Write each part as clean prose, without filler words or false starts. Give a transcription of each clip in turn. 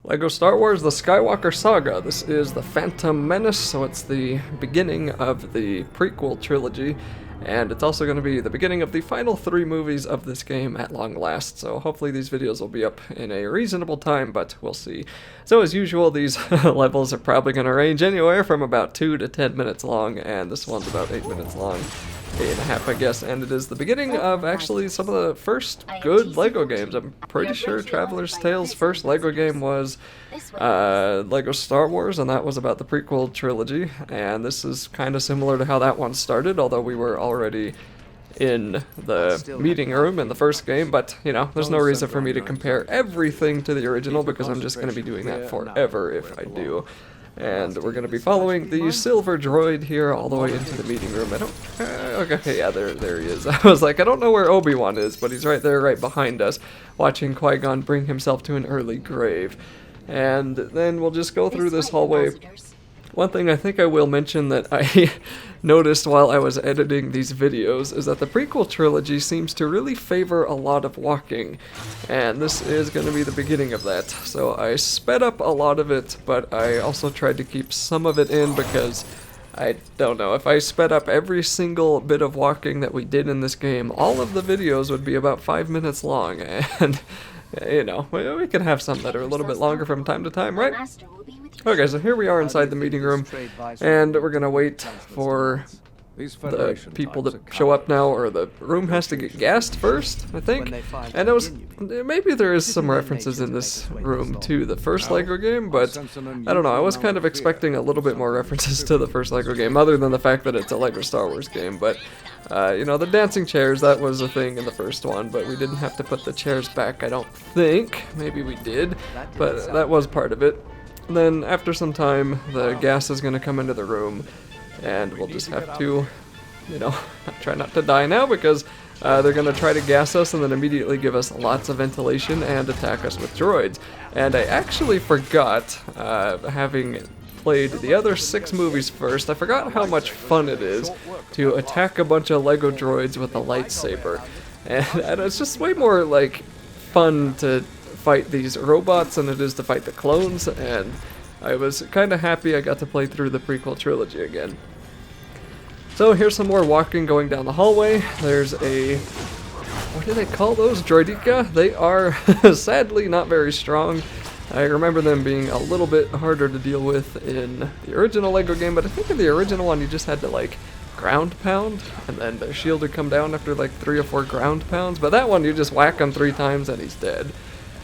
LEGO Star Wars The Skywalker Saga. This is the Phantom Menace, so it's the beginning of the prequel trilogy, and it's also going to be the beginning of the final 3 movies of this game at long last, so hopefully these videos will be up in a reasonable time, but we'll see. So as usual, these levels are probably going to range anywhere from about 2 to 10 minutes long, and this one's about 8 minutes long. 8.5, I guess, and it is the beginning of actually some of the first good LEGO games. I'm pretty sure Traveler's Tale's first LEGO game was LEGO Star Wars, and that was about the prequel trilogy, and this is kind of similar to how that one started, although we were already in the meeting room in the first game, but, you know, there's no reason for me to compare everything to the original, because I'm just going to be doing that forever if I do. And we're going to be following the silver droid here all the way into the meeting room. I don't... okay, yeah, there he is. I was like, I don't know where Obi-Wan is, but he's right there, right behind us, watching Qui-Gon bring himself to an early grave. And then we'll just go through this hallway. One thing I think I will mention that I noticed while I was editing these videos is that the prequel trilogy seems to really favor a lot of walking, and this is going to be the beginning of that. So I sped up a lot of it, but I also tried to keep some of it in because I don't know, if I sped up every single bit of walking that we did in this game, all of the videos would be about 5 minutes long, and you know, we can have some that are a little bit longer from time to time, right? Okay, so here we are inside the meeting room, and we're gonna wait for the people to show up now, or the room has to get gassed first, I think. And it was, maybe there is some references in this room to the first LEGO game, but I don't know, I was kind of expecting a little bit more references to the first LEGO game, other than the fact that it's a LEGO Star Wars game, but you know, the dancing chairs, that was a thing in the first one, but we didn't have to put the chairs back, I don't think. Maybe we did, but that was part of it. And then after some time, the gas is going to come into the room, and we'll just have to, you know, try not to die now, because they're going to try to gas us and then immediately give us lots of ventilation and attack us with droids. And I actually forgot, having played the other 6 movies first, I forgot how much fun it is to attack a bunch of LEGO droids with a lightsaber. And it's just way more, like, fun to fight these robots than it is to fight the clones, and I was kind of happy I got to play through the prequel trilogy again. So here's some more walking going down the hallway. There's a... what do they call those? Droideka? They are sadly not very strong. I remember them being a little bit harder to deal with in the original LEGO game, but I think in the original one you just had to, like, ground pound, and then their shield would come down after like 3 or 4 ground pounds, but that one you just whack him 3 times and he's dead.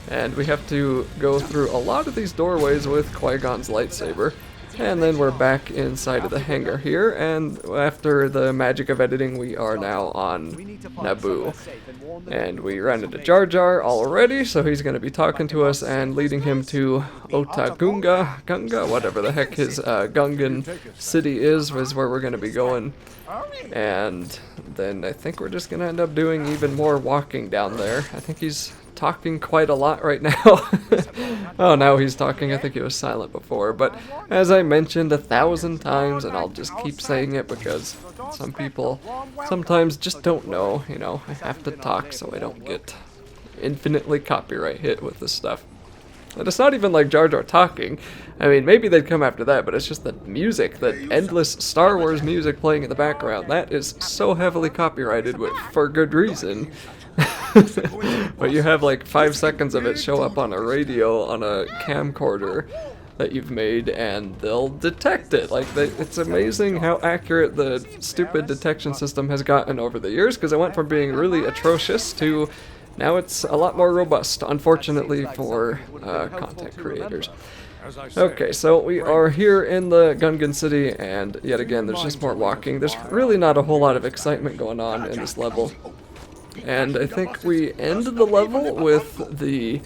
And we have to go through a lot of these doorways with Qui-Gon's lightsaber. And then we're back inside of the hangar here, and after the magic of editing, we are now on Naboo. And we ran into Jar Jar already, so he's going to be talking to us and leading him to Gunga, whatever the heck his Gungan city is where we're going to be going. And then I think we're just going to end up doing even more walking down there. I think he's talking quite a lot right now. Oh, now he's talking. I think he was silent before, but as I mentioned 1,000 times, and I'll just keep saying it because some people sometimes just don't know, you know, I have to talk so I don't get infinitely copyright hit with this stuff. And it's not even like Jar Jar talking. I mean, maybe they'd come after that, but it's just the music, the endless Star Wars music playing in the background. That is so heavily copyrighted for good reason. But you have like 5 seconds of it show up on a radio on a camcorder that you've made, and they'll detect it. Like, it's amazing how accurate the stupid detection system has gotten over the years, because it went from being really atrocious to now it's a lot more robust, unfortunately, for content creators. Okay, so we are here in the Gungan city, and yet again, there's just more walking. There's really not a whole lot of excitement going on in this level. And I think we end the level with the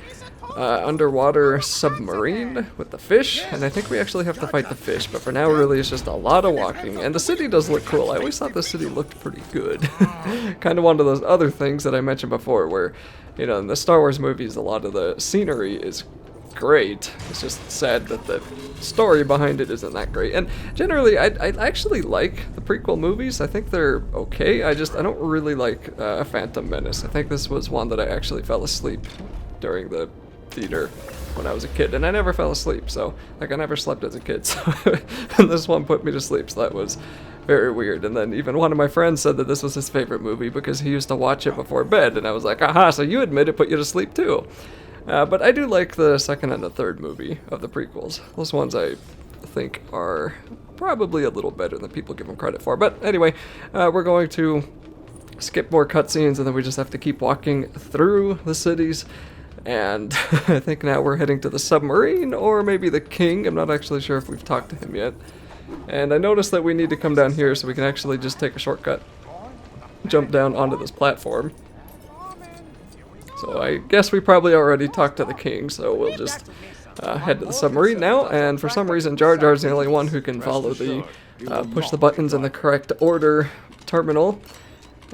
underwater submarine with the fish, and I think we actually have to fight the fish, but for now really it's just a lot of walking, and the city does look cool. I always thought the city looked pretty good. Kind of one of those other things that I mentioned before where, you know, in the Star Wars movies a lot of the scenery is great. It's just sad that the story behind it isn't that great. And generally, I actually like the prequel movies. I think they're okay. I don't really like Phantom Menace. I think this was one that I actually fell asleep during the theater. when I was a kid, and I never fell asleep, so, like, I never slept as a kid, so, and this one put me to sleep, so that was very weird. And then even one of my friends said that this was his favorite movie because he used to watch it before bed, and I was like, aha, so you admit it put you to sleep too. But I do like the second and the third movie of the prequels. Those ones I think are probably a little better than people give them credit for. But anyway, we're going to skip more cutscenes, and then we just have to keep walking through the cities. And I think now we're heading to the submarine, or maybe the king. I'm not actually sure if we've talked to him yet. And I noticed that we need to come down here so we can actually just take a shortcut. Jump down onto this platform. So I guess we probably already talked to the king, so we'll just head to the submarine now. And for some reason, Jar Jar's the only one who can follow the push the buttons in the correct order terminal.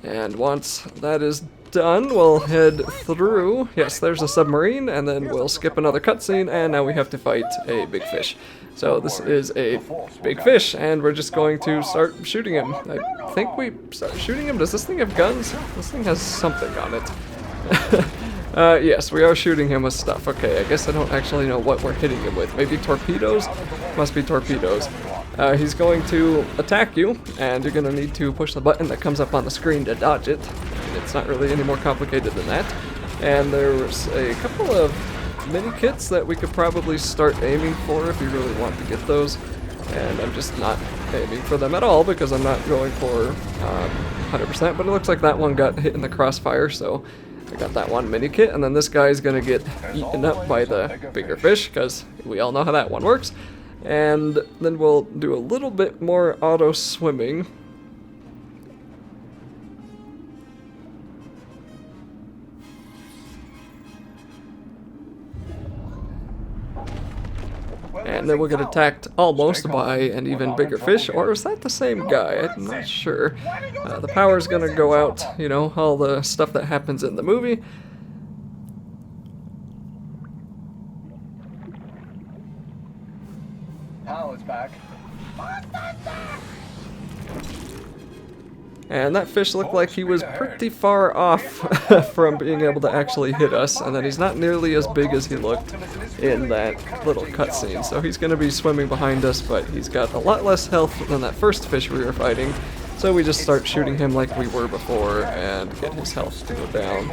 And once that is done, we'll head through. Yes, there's a submarine, and then we'll skip another cutscene, and now we have to fight a big fish. So this is a big fish, and we're just going to start shooting him. I think we start shooting him. Does this thing have guns? This thing has something on it. Yes, we are shooting him with stuff. Okay, I guess I don't actually know what we're hitting him with. Maybe torpedoes? Must be torpedoes. He's going to attack you, and you're going to need to push the button that comes up on the screen to dodge it. And it's not really any more complicated than that. And there's a couple of mini kits that we could probably start aiming for if you really want to get those. And I'm just not aiming for them at all because I'm not going for 100%. But it looks like that one got hit in the crossfire, so I got that one mini kit. And then this guy's going to get eaten up by the bigger fish because we all know how that one works. And then we'll do a little bit more auto swimming. And then we'll get attacked almost by an even bigger fish, or is that the same guy? I'm not sure. The power's gonna go out, you know, all the stuff that happens in the movie. Power's back. And that fish looked like he was pretty far off from being able to actually hit us, and then he's not nearly as big as he looked in that little cutscene. So he's going to be swimming behind us, but he's got a lot less health than that first fish we were fighting. So we just start shooting him like we were before and get his health to go down.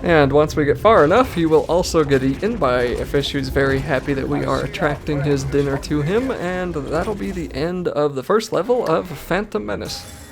And once we get far enough, he will also get eaten by a fish who's very happy that we are attracting his dinner to him, and that'll be the end of the first level of Phantom Menace.